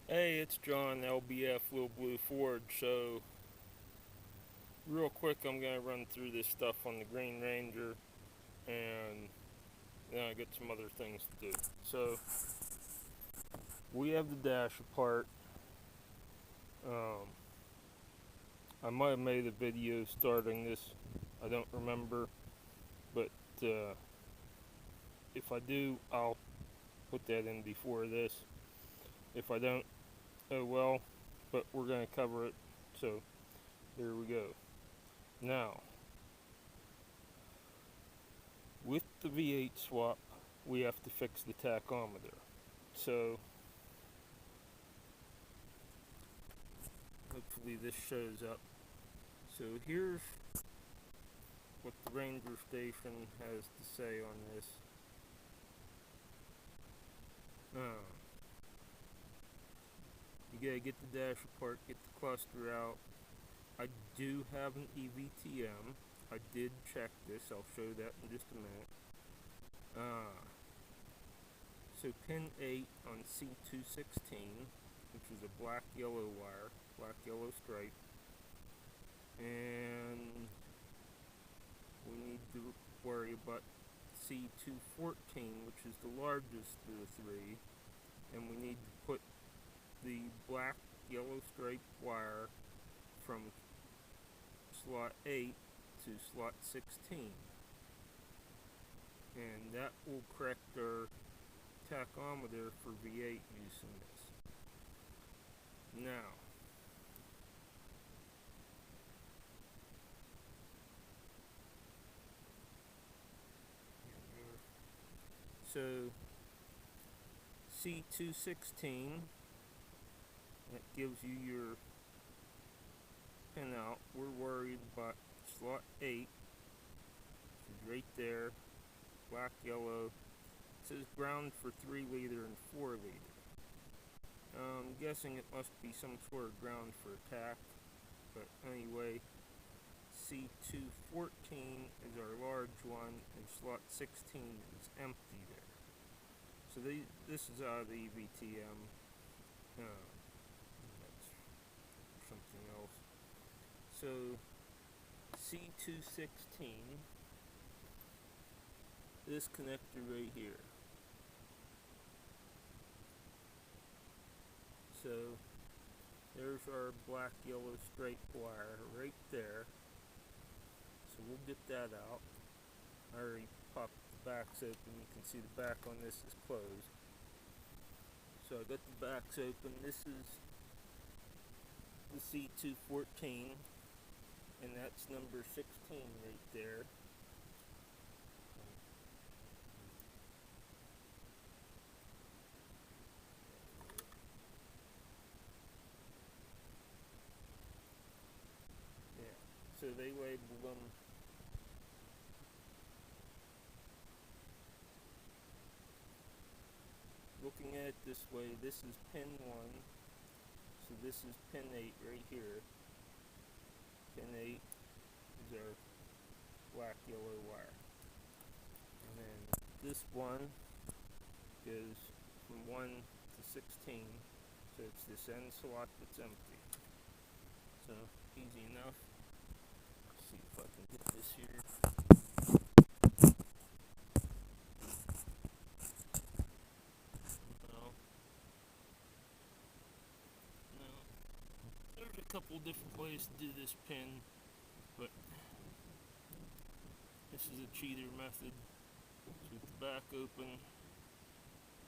Hey, it's John, LBF, Little Blue Ford. So, real quick, I'm going to run through this stuff on the Green Ranger, and then I got some other things to do. So, we have the dash apart. Um, I might have made a video starting this, I don't remember, but if I do, I'll put that in before this. If I don't, oh well, but we're going to cover it. So, here we go. Now, with the V8 swap, we have to fix the tachometer. So, hopefully this shows up. So here's what the Ranger Station has to say on this. Uh, you gotta get the dash apart, get the cluster out. I do have an EVTM. I did check this. I'll show that in just a minute. So pin 8 on C216, which is a black-yellow wire, black-yellow stripe. And we need to worry about C214, which is the largest of the three, and we need to put the black yellow striped wire from slot 8 to slot 16, and that will correct our tachometer for V8 use in this. Now, so C216, that gives you your pin out. We're worried about slot 8, which is right there, black, yellow. It says ground for 3 liter and 4 liter. I'm guessing it must be some sort of ground for attack, but anyway, C214 is our large one, and slot 16 is empty there. So this is out of the EVTM. That's something else. So C216, this connector right here. So there's our black yellow straight wire right there. So we'll get that out. I already popped the backs open. You can see the back on this is closed. So I got the backs open. This is the C214, and that's number 16 right there. Yeah, so they label them. Looking at it this way, this is pin 1, so this is pin 8 right here. Pin 8 is our black yellow wire. And then this one goes from 1 to 16, so it's this end slot that's empty. So, easy enough. Let's see if I can get this here. No. No. There's a couple different ways to do this pin, but this is a cheater method. So with the back open,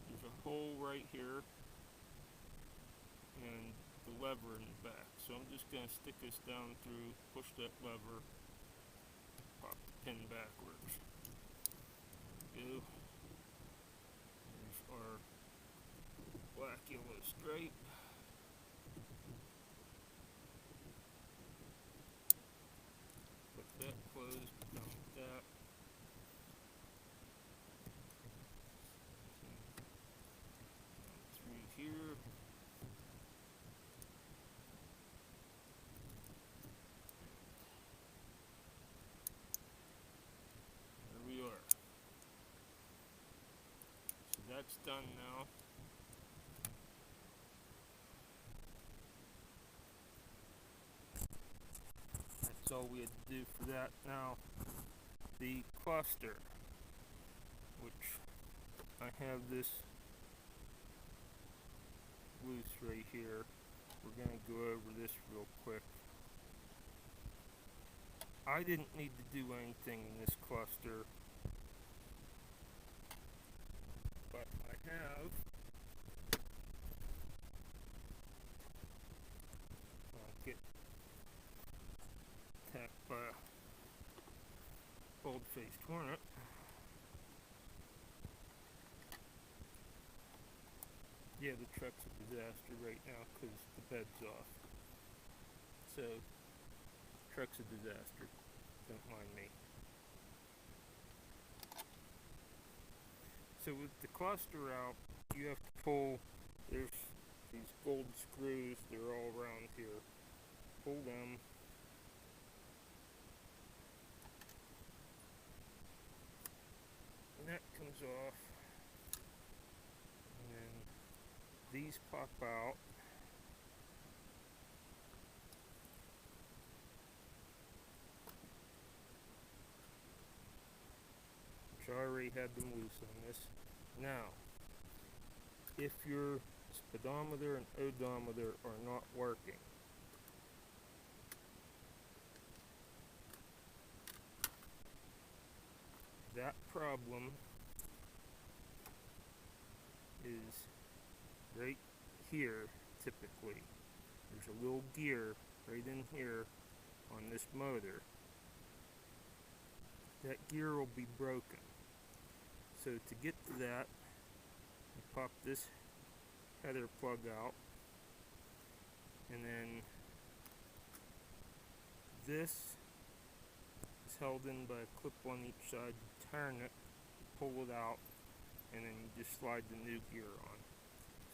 there's a hole right here, and the lever in the back. So I'm just going to stick this down through, push that lever, pop the pin backwards. There we go. There's our black yellow stripe. Put that closed, down like that. Down through here. There we are. So that's done now. That's all we had to do for that. Now, the cluster, which I have this loose right here. We're going to go over this real quick. I didn't need to do anything in this cluster, but I have I'll get attacked by a bald-faced hornet. Yeah, the truck's a disaster right now because the bed's off. So, truck's a disaster. Don't mind me. So with the cluster out, you have to pull, there's these gold screws, they're all around here. Pull them. And that comes off. And then these pop out. Which I already had them loose on this. Now, if your speedometer and odometer are not working, that problem is right here typically. There's a little gear right in here on this motor. That gear will be broken. So to get to that, you pop this header plug out, and then this is held in by a clip on each side. You turn it, pull it out, and then you just slide the new gear on.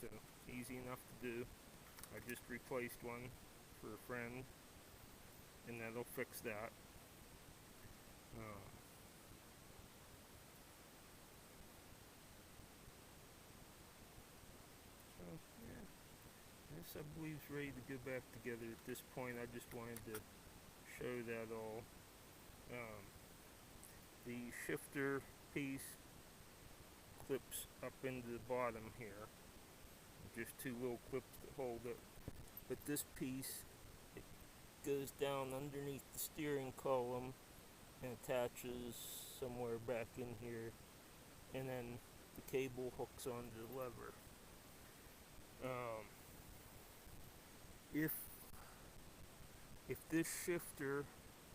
So easy enough to do. I just replaced one for a friend, and that'll fix that. So yeah, this I believe is ready to go back together at this point. I just wanted to show that all. The shifter piece clips up into the bottom here. Just two little clips that hold it. But this piece, it goes down underneath the steering column and attaches somewhere back in here, and then the cable hooks onto the lever. If this shifter,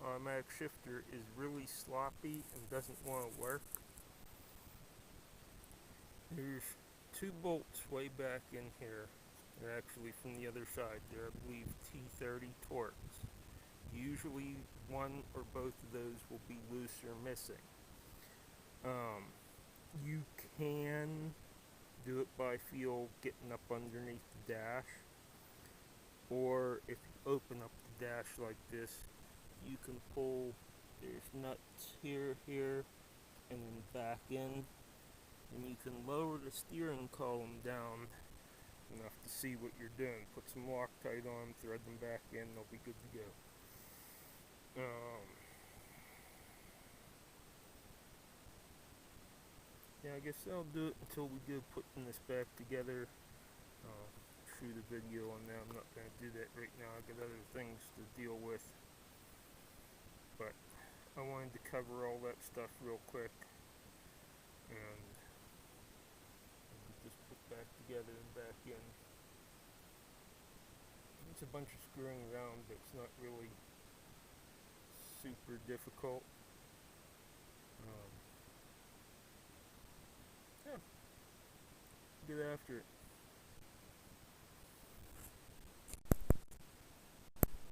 automatic shifter, is really sloppy and doesn't want to work, there's two bolts way back in here. They're actually from the other side. They're, I believe, T30 Torx. Usually one or both of those will be loose or missing. You can do it by feel, getting up underneath the dash, or if you open up the dash like this, you can pull, there's nuts here, and then back in, and you can lower the steering column down enough to see what you're doing. Put some Loctite on, thread them back in, they'll be good to go. Yeah, I guess I'll do it until we go putting this back together. Shoot a video on that. I'm not going to do that right now. I got other things to deal with. But I wanted to cover all that stuff real quick. And just put back together and back in. It's a bunch of screwing around, but it's not really super difficult. Yeah, get after it.